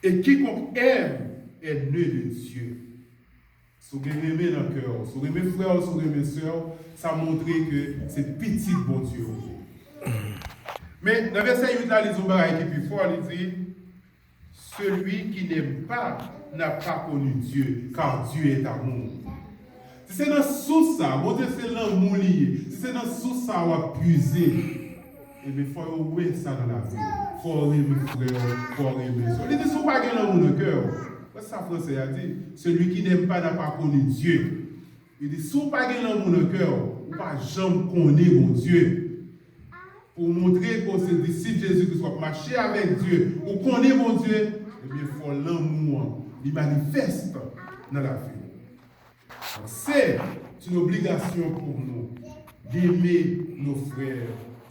Et quiconque aime est né de Dieu. Si vous aimez dans le cœur, si vous aimez frères, si vous aimez sœurs, ça montre que c'est petit bon Dieu. Mais dans le verset 8, là, les hommes qui plus fort, il dit celui qui n'aime pas n'a pas connu Dieu, car Dieu est amour. Si c'est dans sous ça, bon Dieu c'est l'amour lié. Si c'est dans sous ça, on va puiser. Et bien, il faut oublier ça dans la vie. Il faut aimer frère, il faut aimer soeur. Il dit, si vous n'avez pas l'amour dans le cœur, c'est ça français a dit. Celui qui n'aime pas n'a pas connu Dieu. Il dit, si vous n'avez pas l'amour dans le cœur, vous ne pouvez jamais connaître mon Dieu. Pour montrer que c'est disciple de Jésus qui soit marcher avec Dieu, ou connaît mon Dieu, eh bien, il faut l'amour. Il manifeste dans la vie. C'est une obligation pour nous d'aimer nos frères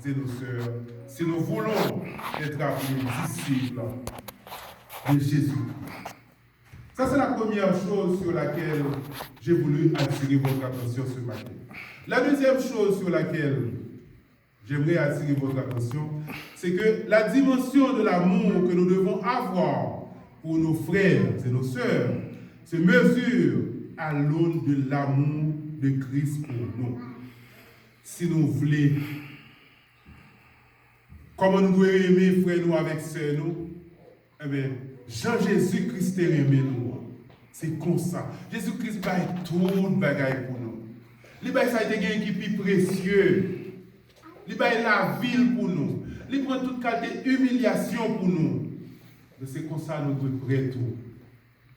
et nos sœurs si nous voulons être appelés disciples de Jésus. Ça, c'est la première chose sur laquelle j'ai voulu attirer votre attention ce matin. La deuxième chose sur laquelle j'aimerais attirer votre attention, c'est que la dimension de l'amour que nous devons avoir pour nos frères et nos sœurs se mesure à l'aune de l'amour de Christ pour nous. Si nous voulons, comment nous devons aimer frères nous avec sœurs nous, eh bien, Jean-Jésus-Christ est aimé nous. C'est comme ça. Jésus-Christ va tout le bagaille pour nous. Il va ça a été un qui plus précieux. Il va la ville pour nous. Il prend toute qualité d'humiliation pour nous. C'est comme ça nous devons prêter tout.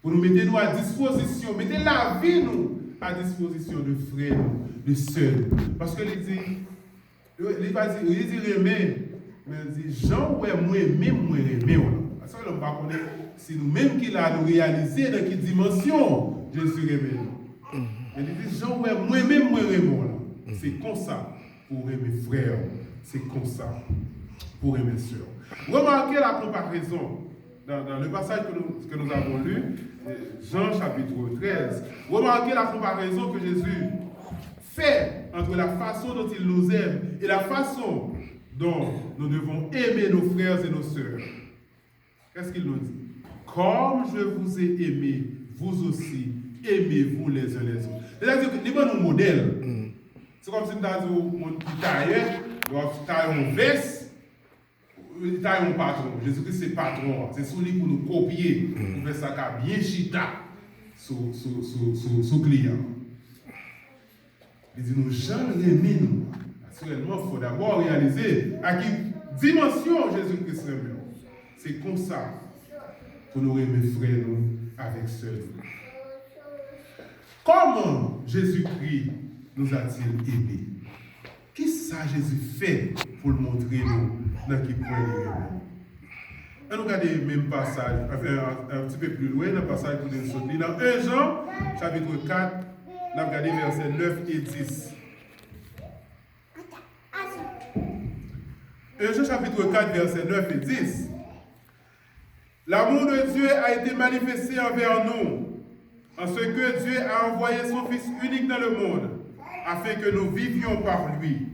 Pour nous mettre nous à disposition, mettez la vie nous à disposition de frères, de sœurs. Parce que il dit aimer, mais il dit Jean ouais moi aimer. Parce que l'on va connaître si nous-mêmes qui l'a nous réalisé dans quelle dimension Jésus aimé nous. Il dit Jean ouais moi aimer. C'est comme ça pour aimer frères, c'est comme ça pour aimer sœurs. Remarquez la comparaison. Dans le passage que nous avons lu, Jean chapitre 13, remarquez la comparaison que Jésus fait entre la façon dont il nous aime et la façon dont nous devons aimer nos frères et nos sœurs. Qu'est-ce qu'il nous dit? Comme je vous ai aimé, vous aussi, aimez-vous les uns les autres. C'est-à-dire que les bons modèles, c'est comme si nous avions un tailleur, nous taillons un veste, il taille mon patron. Jésus-Christ c'est patron. C'est celui pour nous copier. Pour faire ça qu'à bien chita sous client. Il dit nous jamais aimer nous. Naturellement, il faut d'abord réaliser à quelle dimension Jésus-Christ aime. C'est comme ça pour nous aimer frères nous avec sœurs. Comment Jésus-Christ nous a-t-il aimés? Qu'est-ce que ça Jésus fait pour le montrer nous dans qui point il est? On regarde le même passage, un petit peu plus loin, le passage pour nous sortir. Dans 1 Jean, chapitre 4, on a regardé versets 9 et 10. 1 Jean, chapitre 4, versets 9 et 10. L'amour de Dieu a été manifesté envers nous, en ce que Dieu a envoyé son Fils unique dans le monde, afin que nous vivions par lui.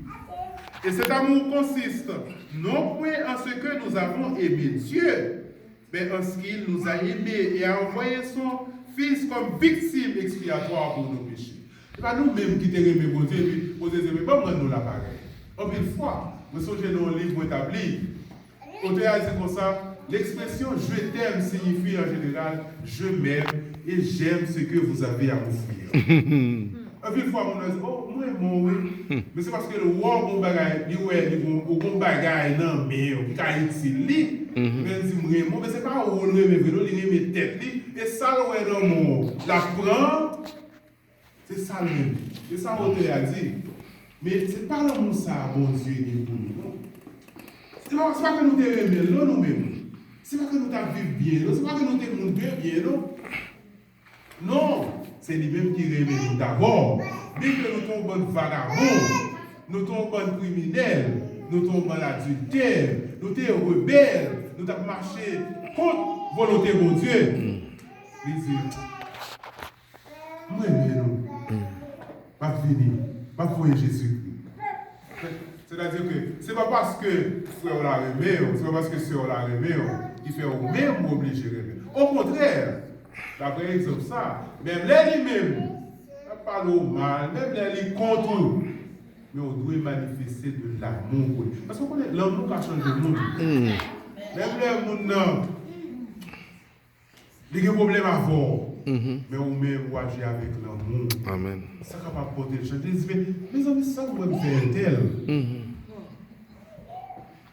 Et cet amour consiste non point en ce que nous avons aimé Dieu, mais en ce qu'il nous a aimés et a envoyé son Fils comme victime expiatoire pour nos péchés. Ce n'est pas nous-mêmes qui t'aimons aimé mon Dieu, et puis vous aimez, pas nous l'appareil. En une fois, vous songez dans un livre établi, auteur a dit comme ça, l'expression je t'aime signifie en général je m'aime et j'aime ce que vous avez à m'offrir. Une fois, on a dit, oh, moi, oui. Mais c'est parce que le roi, bon bagage, il bon bagage, non, mais il a utilisé. Mais c'est pas où on remet, il remet tête, et ça, l'amour. La prendre, c'est ça le même. C'est ça qu'on a dit. Mais c'est pas l'amour, ça, bon Dieu, pour nous. C'est pas que nous t'aimons, nous-mêmes. C'est pas que nous t'avons bien, c'est pas que nous t'aimons bien, non. Non, c'est lui-même qui remet nous d'abord. Dès que nous tombons vagabonds, nous tombons criminels, nous tombons adultères, nous sommes rebelles, nous avons marché contre la volonté de Dieu. Il dit, moi, non, pas venir, pas voir Jésus-Christ. C'est-à-dire que ce n'est pas parce que frère l'a aimé, ce n'est pas parce que sœur l'a aimé, qui fait au même ou obligé de aimer. Au contraire, d'après exemple ça, même les lui-même, pas le mal, même les contre, mais on doit manifester de l'amour pour lui. Parce qu'on connaît l'amour qui a changé le monde. Même les gens, il y a des problèmes avant. Mais on même agir avec l'amour. Amen. Ça ne va pas porter le changement. Mes amis, ça vous va faire tel.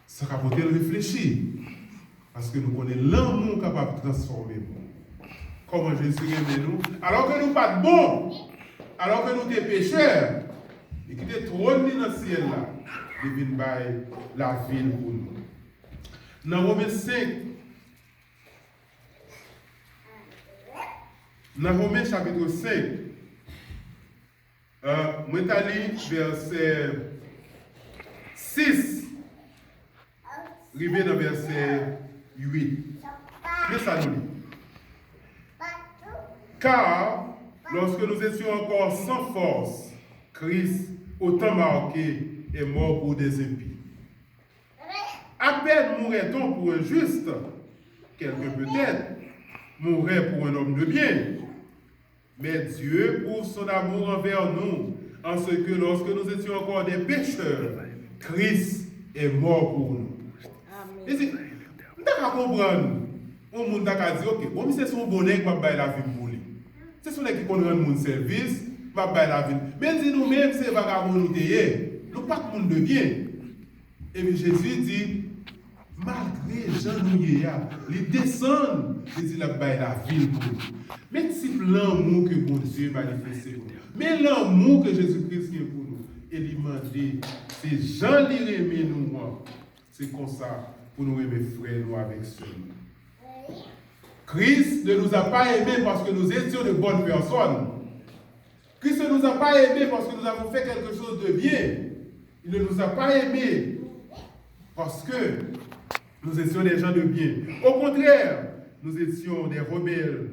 Ça va porter le réfléchir. Parce que nous connaissons l'amour capable de transformer. Comment Jésus aime nous. Alors que nous ne sommes pas bons. Alors que nous sommes pécheurs. Et qui est trop dans le ciel là. Il vient la ville pour nous. Dans Romains 5. Dans Romains chapitre 5, je vais aller verset 6, arrivé dans verset 8. Mais ça nous dit. Car, lorsque nous étions encore sans force, Christ, autant marqué, est mort pour des impies. À peine mourrait-on pour un juste, quelqu'un peut-être, mourrait pour un homme de bien. Mais Dieu prouve son amour envers nous, en ce que lorsque nous étions encore des pécheurs, Christ est mort pour nous. Et si, nous devons comprendre, on monde a dit, ok, bon, c'est son bonheur qui va faire la vie pour lui. C'est son qui connaît mon service, va faire la vie. Mais si nous-mêmes, c'est vagabond nous déyé, nous pas de monde de bien. Et puis Jésus dit, malgré Jean Nouéa, ils descendent, il dit la baille la ville pour nous. Mais c'est l'amour que bon Dieu manifeste pour nous. Mais l'amour que Jésus-Christ a pour nous, il lui demandé, c'est Jean qui aimé nous, c'est comme ça pour nous aimer frères, nous avec ceux. Christ ne nous a pas aimés parce que nous étions de bonnes personnes. Christ ne nous a pas aimés parce que nous avons fait quelque chose de bien. Il ne nous a pas aimés parce que nous étions des gens de bien. Au contraire, nous étions des rebelles,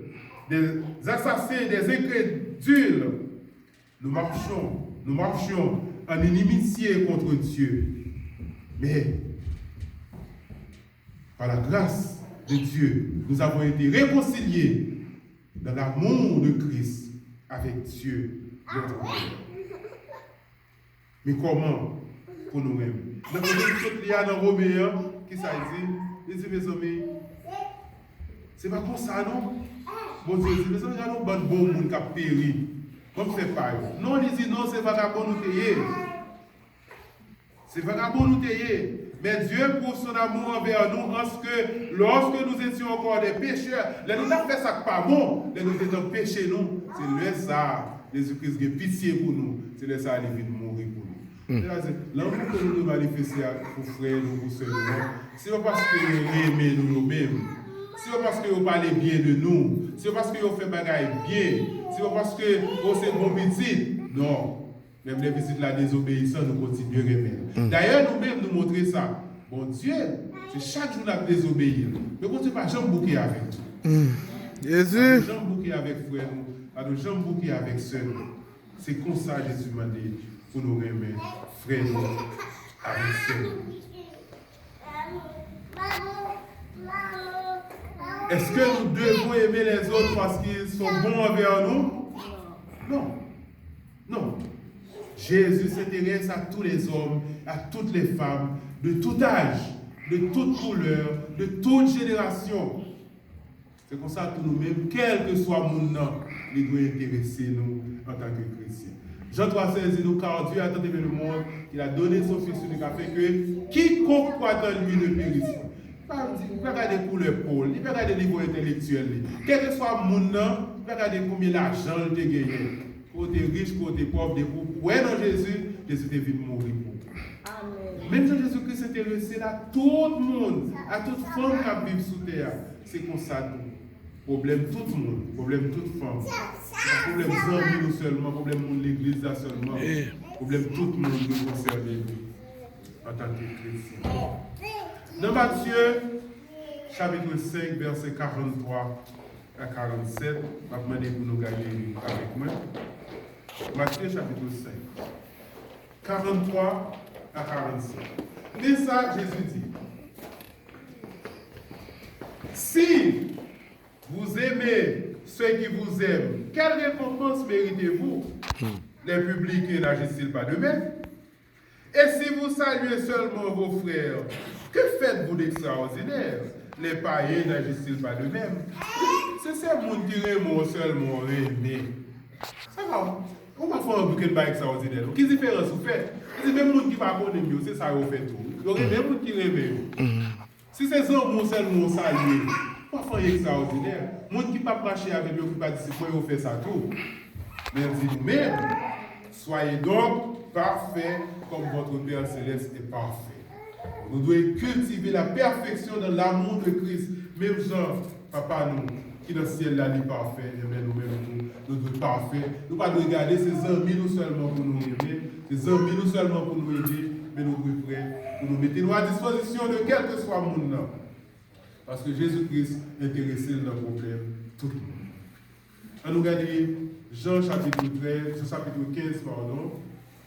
des assassins, des incrédules. Nous marchions en inimitié contre Dieu. Mais, par la grâce de Dieu, nous avons été réconciliés dans l'amour de Christ avec Dieu, notre Père. Mais comment pour nous-mêmes? Nous avons dans Romains, qui ça dit? Il dit, mes amis, c'est pas comme ça, non? Bon Dieu dit, mes amis, il y a un bon monde qui a péri. Comme c'est pas. Non, il dit, non, c'est vagabond nous payer. C'est vagabond nous payer. Mais Dieu prouve son amour envers nous en ce que lorsque nous étions encore des pécheurs, nous avons fait ça pas bon, nous étions péchés nous. C'est le ça, Jésus-Christ a pitié pour nous. C'est le ça, il vient mourir pour nous. L'amour que nous devons manifester pour frères, nous, pour sœurs, ce n'est pas parce que nous aimons nous-mêmes. Ce n'est pas parce que vous parlez bien de nous. Ce n'est pas parce que vous faites bagaille bien. Ce n'est pas parce que vous êtes bon petit. Non. Même les visites de la désobéissance, nous continuons à aimer. D'ailleurs, nous-mêmes, nous montrer ça. Bon Dieu, c'est chaque jour nous désobéir. Mais quand tu pas jamais bouquer avec nous. Jésus. Jamais bouquer avec frère, nous jamais bouquer avec sœur. C'est comme ça Jésus m'a dit pour nous aimer, frère, avec sœur. Est-ce que nous devons aimer les autres parce qu'ils sont bons envers nous? Non. Non. Jésus s'intéresse à tous les hommes, à toutes les femmes, de tout âge, de toute couleur, de toute génération. C'est comme ça que nous-mêmes, quel que soit mon nom, il doit intéresser nous en tant que chrétiens. Jean 3,16 dit nous, car Dieu a tant aimé le monde qu'il a donné son Fils unique afin que quiconque croit en lui ne périsse pas. Il ne peut pas regarder pour le pôle, il ne peut pas regarder le niveau intellectuel. Quel que soit mon nom, il ne peut pas regarder combien d'argent il a gagné. Côté riche, côté pauvre, des pauvres. Ouais, dans Jésus, Jésus est venu mourir pour vous. Même si Jésus-Christ est intéressé à tout le monde, à toute femme qui vit sous terre, c'est comme ça. Problème tout le monde, problème toute femme. Problème amis nous seulement, problème de l'église là seulement. Problème tout le monde nous concerne en tant que chrétien. Dans Matthieu, chapitre 5, verset 43 à 47, je vais demander pour nous gagner avec moi. Matthieu chapitre 5, 43 à 45. Mais ça, Jésus dit, si vous aimez ceux qui vous aiment, quelle récompense méritez-vous? Les publicains n'agissent-ils pas de même? Et si vous saluez seulement vos frères, que faites-vous d'extraordinaire? Les païens n'agissent-ils pas de même? C'est ces gens qui aiment seulement aimer. Ça va. On va faire un bouquet de bail extraordinaire. Quelle différence vous faites? C'est même les gens qui ne pas mieux, c'est ça vous faites tout. Donc, il y a des gens qui aiment. Si ces hommes seulement saluer, pas faire extraordinaire. Les gens qui ne pas marcher avec eux, qui ne pas disciple, ils fait ça tout. Mais dit nous-mêmes, soyez donc parfaits comme votre Père Céleste est parfait. Nous devons cultiver la perfection dans l'amour de Christ. Même Jean, papa nous, qui dans le ciel là est parfait, et bien nous-mêmes, nous devons parfaits. Nous ne devons pas regarder ces amis nous seulement pour nous aimer, ces amis nous seulement pour nous aider, mais nous devons être prêts pour nous mettre nous à disposition de quel que soit le monde. Parce que Jésus-Christ est intéressé dans le problème tout le monde. On nous regarde Jean chapitre 15, pardon,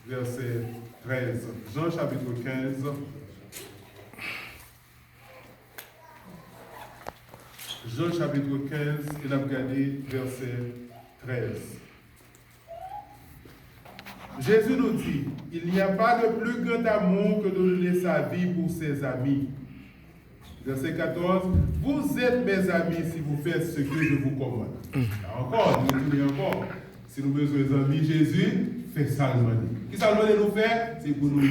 verset 13. Jean chapitre 15. Jean chapitre 15, et on a regardé verset 13. Jésus nous dit, il n'y a pas de plus grand amour que de donner sa vie pour ses amis. Verset 14, vous êtes mes amis si vous faites ce que je vous commande. Encore, nous encore. Si nous avons besoin d'amis, Jésus fait ça le monde. Qui ça le nous faire? C'est pour nous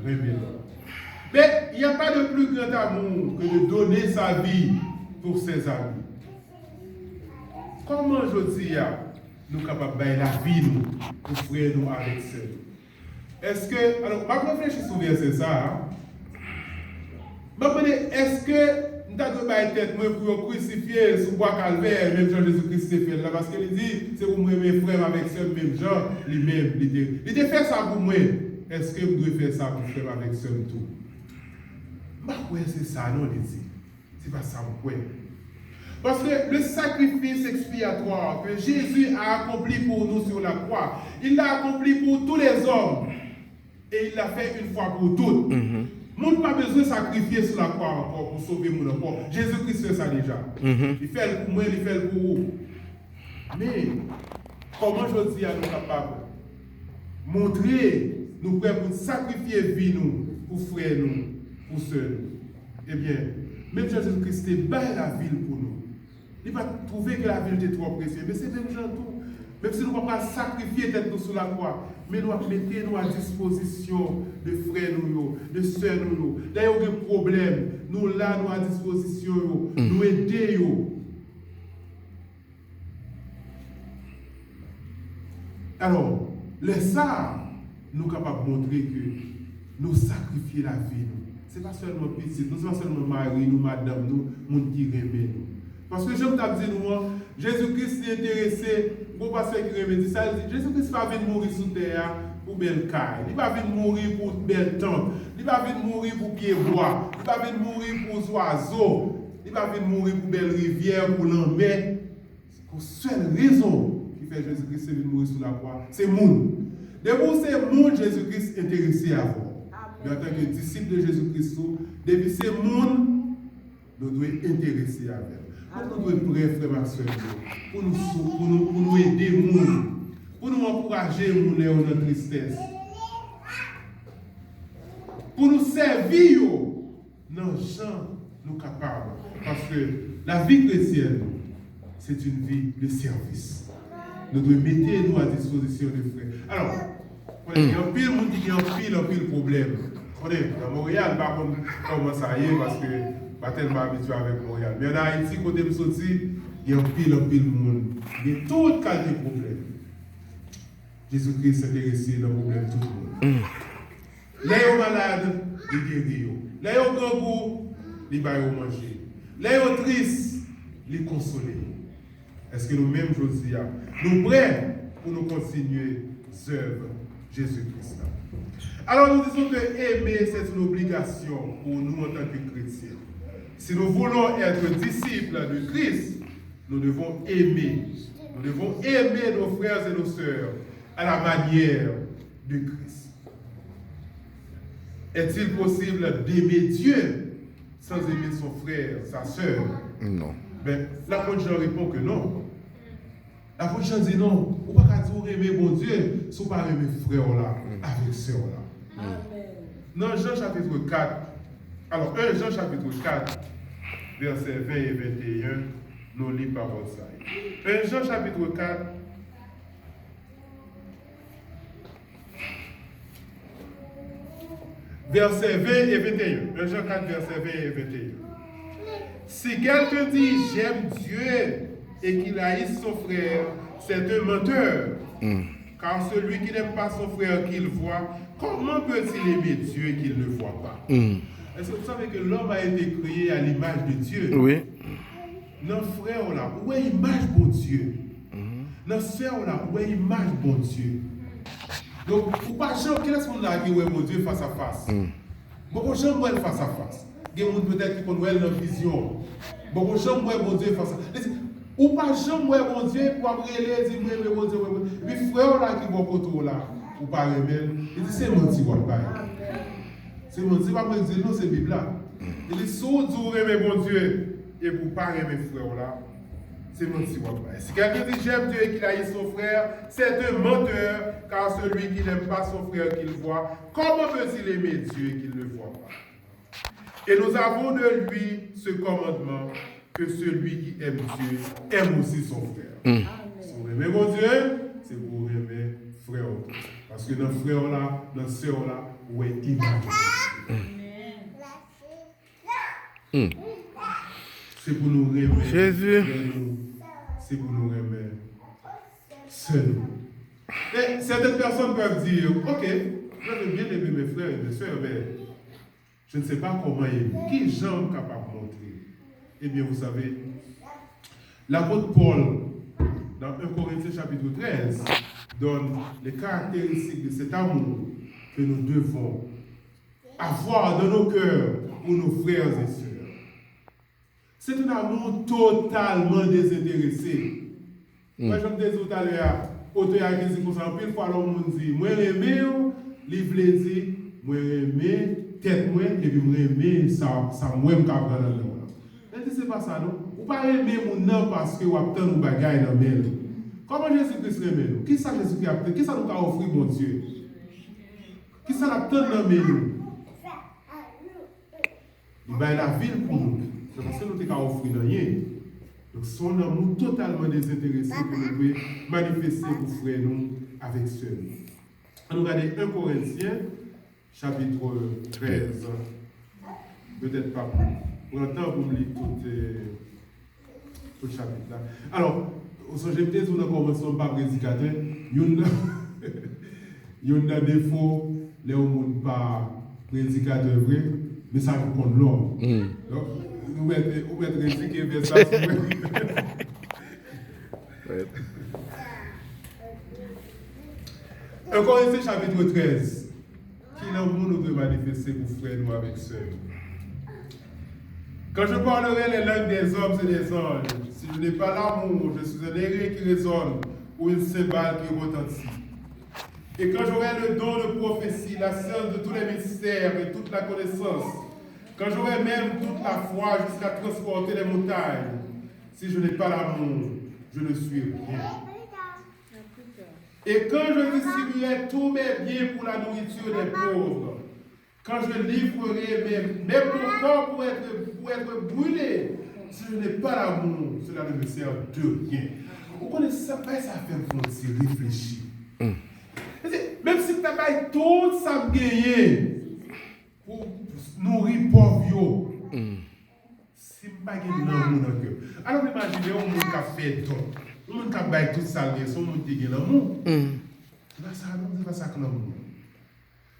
révéler. Mais il n'y a pas de plus grand amour que de donner sa vie pour ses amis. Comment je dis, nous sommes capables de la vie nous, pour frère nous avec ça? Est-ce que, alors, je vais réfléchir sur verset ça. Est-ce que nous avons de tête pour crucifier sous bois calvaire, même Jean Jésus-Christ s'est fait là? Parce qu'il dit, c'est pour moi, mes frères avec ce même Jean, lui-même, il a fait ça pour moi. Est-ce que vous devez faire ça pour frère avec ce tout? C'est ça, non, il dit. C'est pas ça, pourquoi? Parce que le sacrifice expiatoire que Jésus a accompli pour nous sur la croix, il l'a accompli pour tous les hommes. Et il l'a fait une fois pour toutes. Nous n'avons pas besoin de sacrifier sur la croix encore pour sauver mon encore. Jésus-Christ fait ça déjà. Il fait le pour moi, il fait le pour vous. Mais, comment je dis à nous capables montrer, nous prêts pour sacrifier vie nous, pour frères nous, pour sœurs nous? Eh bien, même Jésus-Christ est bas la ville pour nous. Il va trouver que la ville est trop précieuse. Mais c'est même gens tout. Même si nous ne pouvons pas sacrifier tête nous sur la croix, mais nous mettons à disposition de frères nous, de sœurs nous. D'ailleurs, il y a des problèmes. Nous là, nous à disposition, nous aider. Alors, les ça, nous sommes capables de montrer que nous sacrifions la vie. Ce n'est pas seulement petit, nous ne sommes pas seulement mari, nous, madame, nous, monde qui aime nous. Parce que je vous ai dit, nous, Jésus-Christ est intéressé, pour passer qui remet ça, Jésus-Christ va venir mourir sous terre pour belle caille. Il va venir mourir pour belle tente. Il va venir mourir pour pied bois. Il va venir mourir pour oiseaux. Il va venir mourir pour belle rivière, pour l'envers. Pour seule raison qui fait Jésus-Christ venir mourir sous la croix, c'est monde. Depuis c'est monde Jésus-Christ intéressé à vous. Mais en tant que disciple de Jésus-Christ, depuis c'est monde, nous devons intéresser à vous. Nous devons être prêts, frères et sœurs, pour nous aider, pour nous encourager dans notre tristesse, pour nous servir dans les gens nous capables. Parce que la vie chrétienne, c'est une vie de service. Nous devons mettre nous à disposition des frères. Alors, il y a un pile monde qui a un pile problème. Dans Montréal, par contre, comment ça y est, parce que pas tellement habitué avec Montréal. Mais en Haïti, côté de sorti, il y a un pile monde. Il y a toute qualité de problème. Jésus-Christ s'est intéressé dans le problème de tout le monde. Les gens malades, ils guérissent. Les gens grand goût, ils baillent manger. Les gens tristes, ils consolent. Est-ce que nous-mêmes, Josia, nous prêts pour nous continuer l'œuvre Jésus-Christ? Alors nous disons que aimer, c'est une obligation pour nous en tant que chrétiens. Si nous voulons être disciples de Christ, nous devons aimer. Nous devons aimer nos frères et nos sœurs à la manière de Christ. Est-il possible d'aimer Dieu sans aimer son frère, sa sœur? Non. Ben, l'apôtre Jean répond que non. L'apôtre Jean dit non. Ou pas qu'à dire aimer bon Dieu, si vous pas aimer frère là, avec sœur là. Dans Jean chapitre 4, alors 1 Jean chapitre 4, versets 20 et 21, nous lisons parole ça. 1 Jean chapitre 4, versets 20 et 21. 1 Jean 4, versets 20 et 21. Si quelqu'un dit j'aime Dieu et qu'il haïsse son frère, c'est un menteur. Car celui qui n'aime pas son frère qu'il voit, comment peut-il aimer Dieu qu'il ne voit pas? Est-ce que vous savez que l'homme a été créé à l'image de Dieu? Oui. Nos frères là, où est l'image bon Dieu? Nos sœurs là, où est l'image bon Dieu? Donc, pour pas jamais, quel est ce qu'on a qui est bon Dieu face à face? Beaucoup de gens voient face à face. Il y a des gens peut-être qui connaissent leur vision. Beaucoup de gens voient bon Dieu face à face. Ou pas jamais voient bon Dieu pour après les dire, mais bon Dieu, mais frère là qui vont côté là, ou pas rebelle, il dit c'est menti, what pas. C'est menti, pas pour dire non, c'est Bible là. Il dit si vous aimez bon Dieu et vous pas aimer frère là, c'est menti, what pas. Si quelqu'un dit j'aime Dieu et qu'il haït son frère, c'est un menteur, car celui qui n'aime pas son frère qu'il voit, comment peut-il aimer Dieu et qu'il ne voit pas? Et nous avons de lui ce commandement, que celui qui aime Dieu aime aussi son frère. Si vous aimez mon Dieu, c'est pour aimer frère. Parce que notre frère là, notre soeur là, où est image. C'est pour nous aimer. Jésus. C'est pour nous aimer seuls. Et certaines personnes peuvent dire, ok, j'aime bien aimer mes frères et mes soeurs, mais je ne sais pas comment aimer. Qui est Jean capable de montrer? Eh bien, vous savez, l'apôtre Paul, dans 1 Corinthiens chapitre 13, donne les caractéristiques de cet amour que nous devons avoir dans nos cœurs pour nos frères et sœurs. C'est un amour totalement désintéressé. Moi, je me disais tout à l'heure, auteur qui dit comme ça, pile fois l'homme dit, moi j'aime, livre les dit, moi j'aime, tête moi, et puis moi j'aime, ça moi me capable dans le monde. C'est pas ça, non? Ou pas aimer mon nom parce que vous avez tant de bagailles dans le. Comment Jésus-Christ aime nous? Qui ça Jésus-Christ a fait? Qui ça nous a offert, mon Dieu? Qui ça l'a tant dans nous? Il va la ville pour nous. C'est parce que nous t'avons offert rien. Donc son amour totalement désintéressé que nous pouvons manifester pour frère nous avec ceux. On nous regarde 1 Corinthiens, chapitre 13. Peut-être pas plus. Pour le temps, vous me lisez tout le chapitre là. Alors, j'ai peut-être une convention par prédicateur. Il y a des défauts, les gens pas prédicateur vrai, mais ça vous compte l'homme. Donc, vous mettez prédiquer vers ça. 1 Corinthiens chapitre 13. Qui l'amour nous peut manifester pour frère nous avec sœur? Quand je parlerai les langues des hommes et des anges, si je n'ai pas l'amour, je suis un airain qui résonne ou une cymbale qui retentit. Et quand j'aurai le don de prophétie, la science de tous les mystères et toute la connaissance, quand j'aurai même toute la foi jusqu'à transporter les montagnes, si je n'ai pas l'amour, je ne suis rien. Et quand je distribuerai tous mes biens pour la nourriture des pauvres, quand je livrerai mes mon corps pour être brûlé, si je n'ai pas l'amour, cela ne me sert de rien. Vous connaissez ça, ça fait me réfléchir. Même si tu as tout ça gagné pour nourrir pauvre, si je n'ai pas l'amour dans le cœur. Alors imaginez un monde qui a fait don, un monde qui a fait tout ça, son monde qui a l'amour. C'est pas ça que l'amour.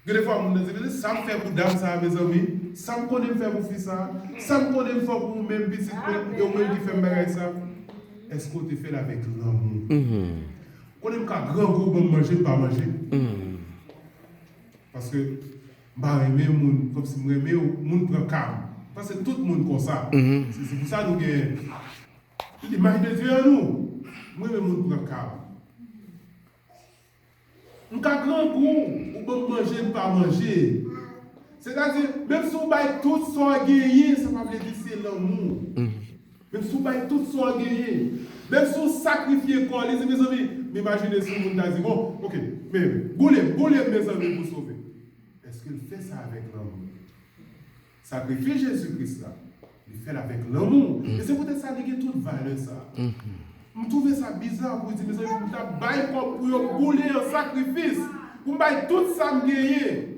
Des fois, on me dit, ça me fait pour dame ça, mes amis, ça me connaît faire pour fils ça, ça me connaît faire pour même petit, et au même qui fait me ça. Est-ce qu'on te fait avec l'amour? On aime qu'un grand groupe manger, pas manger. Parce que, comme si je aimais, moun prend calme. Parce que tout le monde comme ça. C'est pour ça que nous avons l'image de Dieu en nous. Moi, je moun prend calme. Un grand goût, ou pas manger, pas manger. C'est-à-dire, même si on baille tout son gagné, ça va veut dire c'est l'amour. Même si on baille tout son gagné, même si on sacrifie quoi, les mes amis, imaginez si on a dit, bon, ok, mais boulez mes amis pour sauver. Est-ce qu'il fait ça avec l'amour? Sacrifier Jésus-Christ là, il fait avec l'amour. Et c'est peut-être ça qui a toute valeur ça. Je trouve ça bizarre pour dire, mes amis, vous avez baillé pour bouler un sacrifice, vous baillez tout ça me gagner.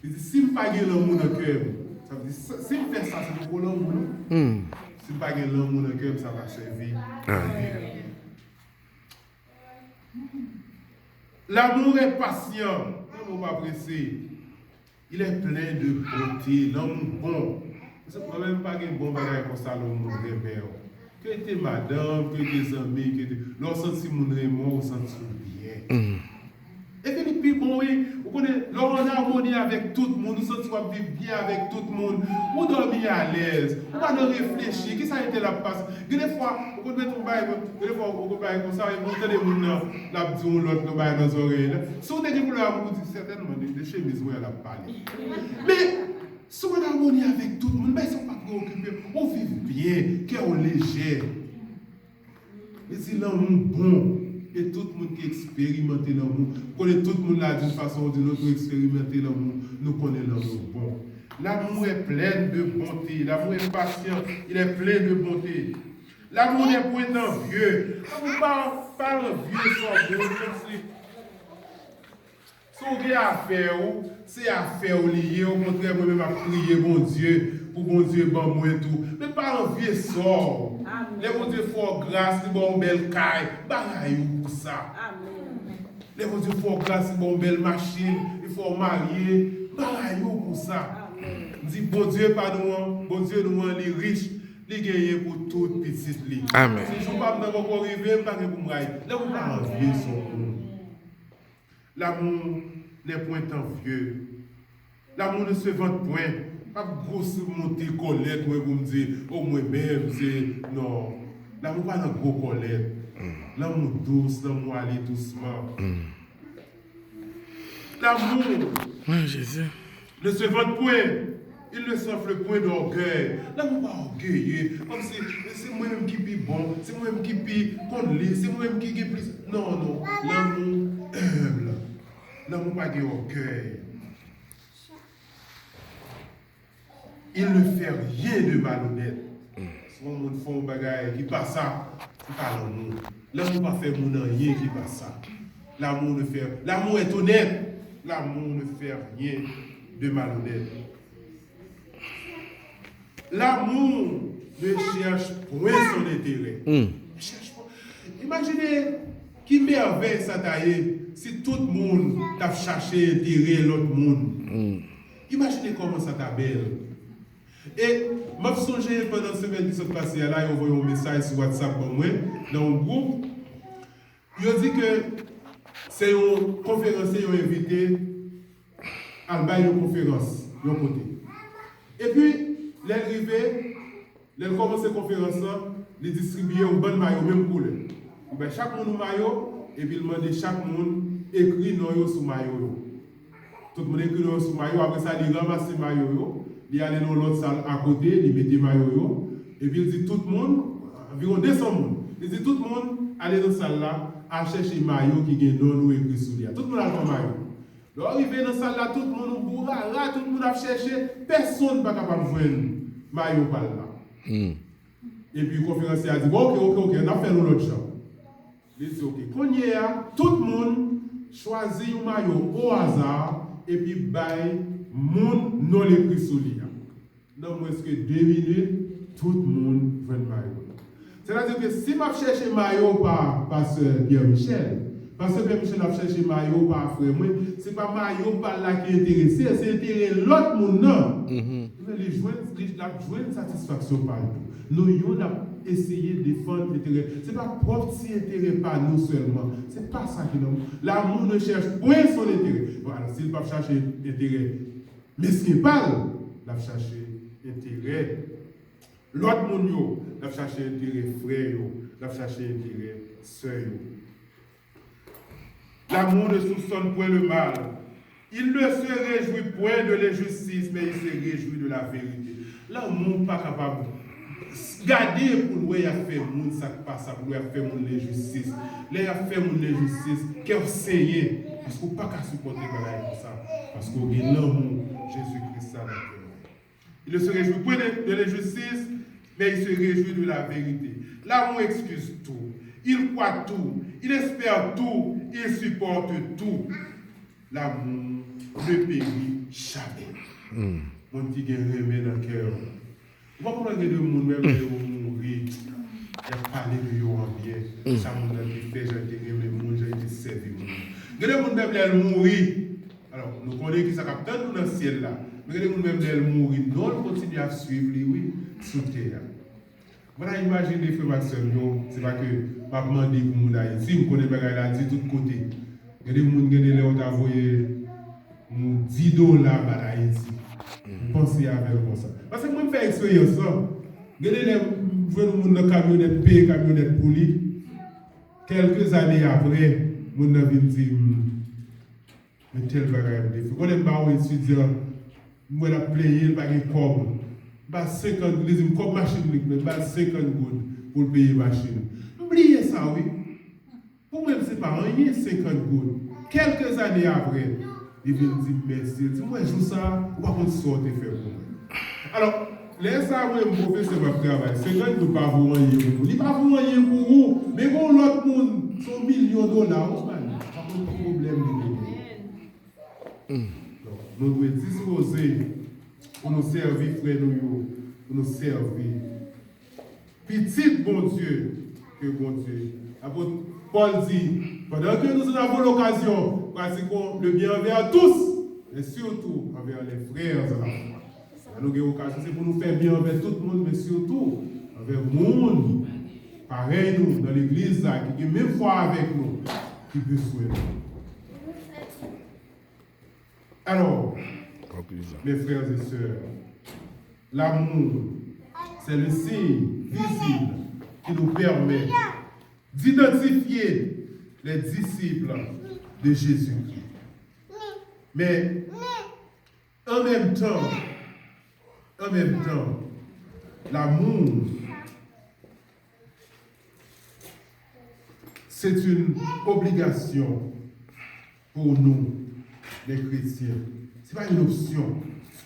Il dit, si je n'ai pas l'amour dans le cœur, ça veut dire, si je fais ça, c'est pour l'amour. Si je n'ai pas l'amour dans le cœur, ça va servir. L'amour est patient, l'amour pas pressé. Il est plein de beauté, l'amour bon. Ce problème pas un bon bagage comme ça, l'amour rêveur. Que était madame, que des amis, que l'on sent mon amour, on sent bien. Et puis, le plus bon, oui, vous connaissez, lorsqu'on est en harmonie avec tout le monde, nous sentons vivre bien avec tout le monde, on dort à l'aise, on va nous réfléchir, qui ça a été la passe. Des fois, vous pouvez mettre un bail, des fois, vous pouvez comme ça, et vous entendez les gens, la dit ou l'autre, le bail dans les oreilles. Si on est pour l'amour, vous dites certainement, des chemises, où elle a parlé. Mais, si on est en harmonie avec tout le monde, ils ne sont pas préoccupés, on vit bien, cœur léger. Mais c'est l'amour bon. Et tout le monde qui expérimente l'amour, connaît tout le monde là d'une façon ou d'une autre expérimenter l'amour, nous connaissons l'amour bon. L'amour est plein de bonté, l'amour est patient, il est plein de bonté. L'amour n'est point envieux. L'amour pas envieux sur Dieu, si on a affaire, c'est affaire liée, au contraire, moi-même à prier bon Dieu, pour bon Dieu, bon moi et tout. Mais pas envieux sort. Les bon Dieu font grâce, ils bon belle caille, bagaille pour ça. Les bon Dieu font grâce, ils bon belle machine, il faut marier, bagaille pour ça. Dit bon Dieu pardon, bon Dieu nous est riche, il gagne pour toute petite ligne. Amen. Si je ne pas encore arriver, pas pour moi. Là on pas envieux son. L'amour n'est point envieux. L'amour ne se vante point. Pas grosse montée colère, moi vous me dites, oh moi-même, c'est. Non. L'amour pas dans gros colère. L'amour douce, l'amour aller doucement. L'amour ne se vante point. Il ne s'enfle point d'orgueil. L'amour pas orgueilleux. Comme si c'est moi-même qui suis bon, c'est moi-même qui suis connu, c'est moi-même qui suis plus. Non, non. L'amour humble. L'amour pas d'orgueil. Il ne fait rien de malhonnête. Si on fait un bagage qui passe ça, c'est pas l'amour. L'amour pas fait mon rien qui passe ça. L'amour est honnête. L'amour ne fait rien de malhonnête. L'amour ne cherche point son intérêt. Imaginez qui merveille ça taille si tout le monde a cherché intérêt l'autre monde. Imaginez comment ça t'a belle. Et je me souviens pendant la semaine qui s'est passée, là, ils ont envoyé un message sur WhatsApp pour moi, dans un groupe. Ils ont dit que c'est un conférencier qui a invité à faire une conférence, de côté. Et puis, l'arrivée, ils ont commencé la conférence, ils distribuaient un bon maillot, même couleur. Chaque monde a un maillot, et puis ils demandaient chaque monde écrit non sur le maillot. Tout le monde écrit non sur le maillot, après ça, ils ramassent le maillot. Il allait dans l'autre salle à côté, il mettait maillot, et puis il dit tout le monde, environ 200 personnes, il dit tout le monde, allez dans la salle là, à chercher maillot qui est non ou écrit sur lui. Tout le monde a le maillot. Donc, arrivé dans la salle là, tout le monde bourra, là, tout le monde a cherché, personne n'est pas capable de joindre maillot par là. Et puis le conférencier a dit, bon, ok, on a fait l'autre champ. Il dit, ok, quand il y a, tout le monde choisit un maillot au hasard, et puis baille monde non écrit sur lui. Dans moins que 2 minutes, tout le monde veut le maillot. C'est-à-dire que si je cherche maillot par Pasteur Pierre-Michel, Pasteur Pierre-Michel a cherché maillot par frère, ce n'est pas maillot par là qui est intéressé, c'est intérêt l'autre monde. Non. Les joindre satisfaction par nous. Nous avons essayé de défendre l'intérêt. Ce n'est pas propre si intérêt par nous seulement. Ce n'est pas ça qui nous. L'amour ne cherche point son intérêt. Voilà, s'il ne va pas chercher intérêt, mais ce qui est pas, il va chercher intérêt. L'autre monde, il va chercher intérêt frère, il va chercher intérêt sœur. L'amour ne soupçonne point le mal. Il ne se réjouit point de l'injustice, mais il se réjouit de la vérité. L'amour n'est pas capable de garder pour nous, il a fait moun ça passe, pour nous, il a fait moun l'injustice. Là, il a fait moun l'injustice, qui a saigné. Parce qu'on ne peut pas supporter comme ça. Parce qu'on a l'amour, Jésus-Christ, dans le cœur. Il ne se réjouit point de l'injustice, mais il se réjouit de la vérité. L'amour excuse tout. Il croit tout. Il espère tout. Il supporte tout. L'amour ne périt jamais. Mon petit gars remet dans le cœur. Vous comprenez que le monde même mourir, il a parlé de lui en bien. Ça m'a fait, j'ai été aimé, j'ai été servi. Le monde même mourir. Alors, nous connaissons qui ça capte dans le ciel là. Mais le monde même mourir, non, on continue à suivre lui, oui, sous terre. Voilà, imaginez, frère Maxime, c'est pas que je demande pour mon Haïti, je connais pas la dit de tous côtés. Il y a des gens qui ont envoyé 10 dollars à Haïti. Pensez à faire comme ça. Parce que moi, je fais expérience. Il y a des gens qui ont une camionnette payée, camionnette polie. Quelques années après, je me dis, mais tel bagage. Quand je suis étudiant, je vais payer, je vais comme. Je vais 50 gouttes, comme machine, je vais 50 gouttes pour payer machine. Oubliez ça, oui. Pour moi, ce n'est pas rien, 50 gouttes. Quelques années après, il vient me dire merci. Il dit, moi, je joue ça, on va qu'on sorte et faire pour moi. Alors, laissez ça, moi, mon professeur va travailler. 50 gouttes, pas vous rien pour vous. Il pas vous rien pour vous, mais pour l'autre monde, son million de dollars, on va pas de problème. Nous devons disposer pour nous servir, frère, pour nous servir. Petit bon Dieu, que bon Dieu. Paul dit, pendant que nous avons l'occasion, pratiquons le bien envers tous, et surtout envers les frères de la foi. Nous avons l'occasion, c'est pour nous faire bien envers tout le monde, mais surtout envers le monde. Pareil, nous, dans l'église, qui est même foi avec nous, qui peut souhaiter. Alors, mes frères et sœurs, l'amour, c'est le signe visible qui nous permet d'identifier les disciples de Jésus-Christ. Mais en même temps, l'amour, c'est une obligation pour nous, les chrétiens. Ce n'est pas une option.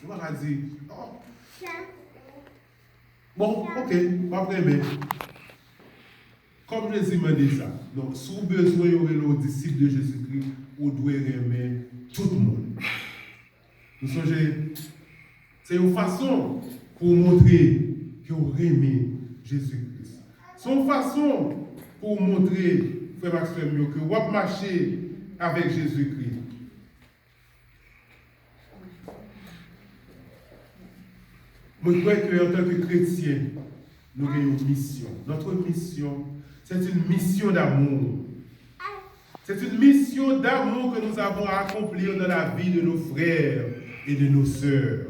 On va dire, oh. Bon, ok, pas vraiment. Comme Jésus m'a dit ça, donc, si vous avez besoin de disciples de Jésus-Christ, vous devez aimer tout le monde. Vous songez, c'est une façon pour montrer que vous aimez Jésus-Christ. C'est une façon pour montrer, frère Maxime, que vous marchez avec Jésus-Christ. Moi, je crois qu'en tant que chrétien, nous avons une mission. Notre mission, c'est une mission d'amour. C'est une mission d'amour que nous avons à accomplir dans la vie de nos frères et de nos sœurs.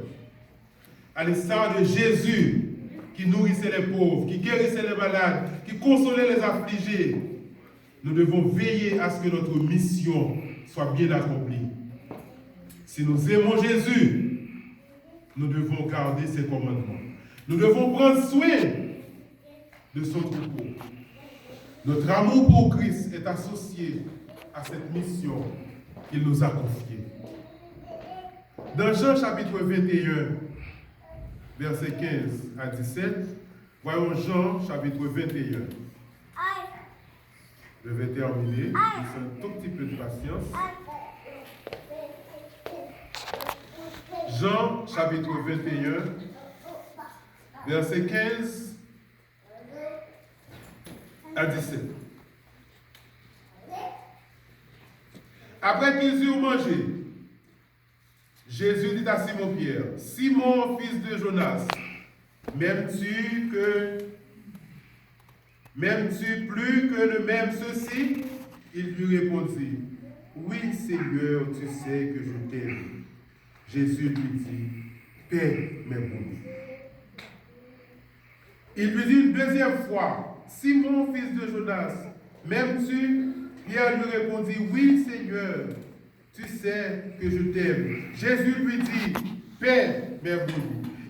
À l'instar de Jésus, qui nourrissait les pauvres, qui guérissait les malades, qui consolait les affligés, nous devons veiller à ce que notre mission soit bien accomplie. Si nous aimons Jésus, nous devons garder ses commandements. Nous devons prendre soin de son troupeau. Notre amour pour Christ est associé à cette mission qu'il nous a confiée. Dans Jean chapitre 21, versets 15 à 17, voyons Jean chapitre 21. Je vais terminer, il faut un tout petit peu de patience. Jean chapitre 21, versets 15 à 17. Après qu'ils eurent mangé, Jésus dit à Simon-Pierre, « Simon, fils de Jonas, m'aimes-tu plus que le même ceci ?» Il lui répondit, « Oui, Seigneur, tu sais que je t'aime. » Jésus lui dit, « Paix, mes brebis. » Il lui dit une deuxième fois, « Simon, fils de Jonas, m'aimes-tu » Pierre lui répondit, « Oui, Seigneur, tu sais que je t'aime. Jésus lui dit, Père, mes brebis.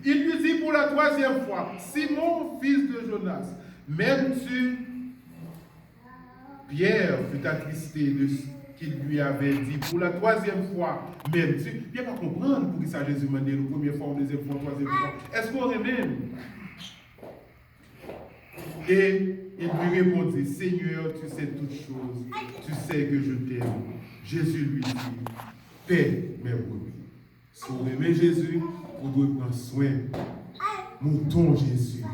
Il lui dit pour la 3e fois, Simon, fils de Jonas, m'aimes-tu? Pierre fut attristé de ce qu'il lui avait dit pour la 3e fois, m'aimes-tu? Pierre va comprendre pour qui ça Jésus m'a dit la première fois, la 2e fois, la 3e fois. Est-ce qu'on est même? Et il lui répondit, Seigneur, tu sais toutes choses, tu sais que je t'aime. Jésus lui dit, paix, mes brebis. Si vous aimez Jésus, vous devez prendre soin. Mouton Jésus.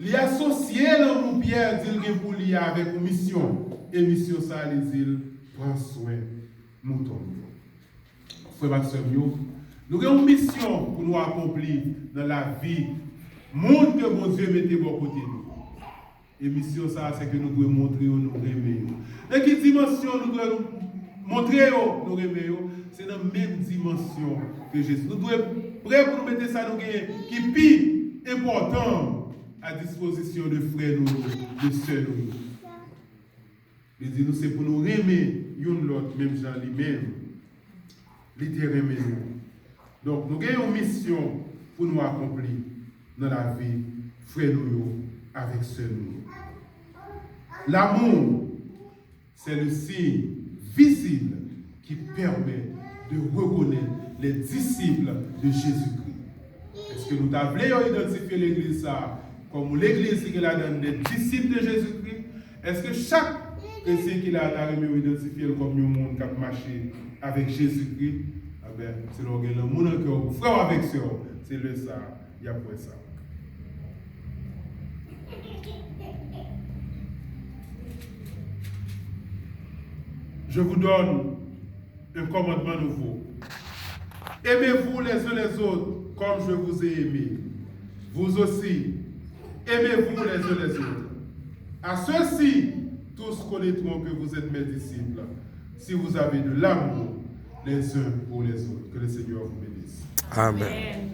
Il associé dans mon Pierre, dit que pour lui avec une mission. Et mission ça, les îles, prend soin. Mouton. Frère et sœurs, nous avons une mission pour nous accomplir dans la vie. Monde que mon Dieu mettez bon côté nous. Et mission ça, c'est que nous devons montrer nous aimer. Dans quelle dimension nous devons montrer nous aimer? C'est dans la même dimension que Jésus. Nous devons être prêts pour nous mettre ça nous qui est plus important à disposition de frères nous, de sœurs nous. Il dit nous c'est pour nous aimer l'autre, même Jean lui-même. Littéralement. Donc nous avons une mission pour nous accomplir dans la vie, frères nous, avec sœurs nous. L'amour, c'est le signe visible qui permet de reconnaître les disciples de Jésus-Christ. Est-ce que nous avons identifié l'Église comme l'Église qui a donné des disciples de Jésus-Christ? Est-ce que chaque chrétien qui a identifié comme un monde qui a marché avec Jésus-Christ? C'est le monde qui a frère avec sœur, c'est le ça, il y a pour ça. Je vous donne un commandement nouveau. Aimez-vous les uns les autres comme je vous ai aimé. Vous aussi, aimez-vous les uns les autres. À ceux-ci, tous connaîtront que vous êtes mes disciples, si vous avez de l'amour les uns pour les autres. Que le Seigneur vous bénisse. Amen.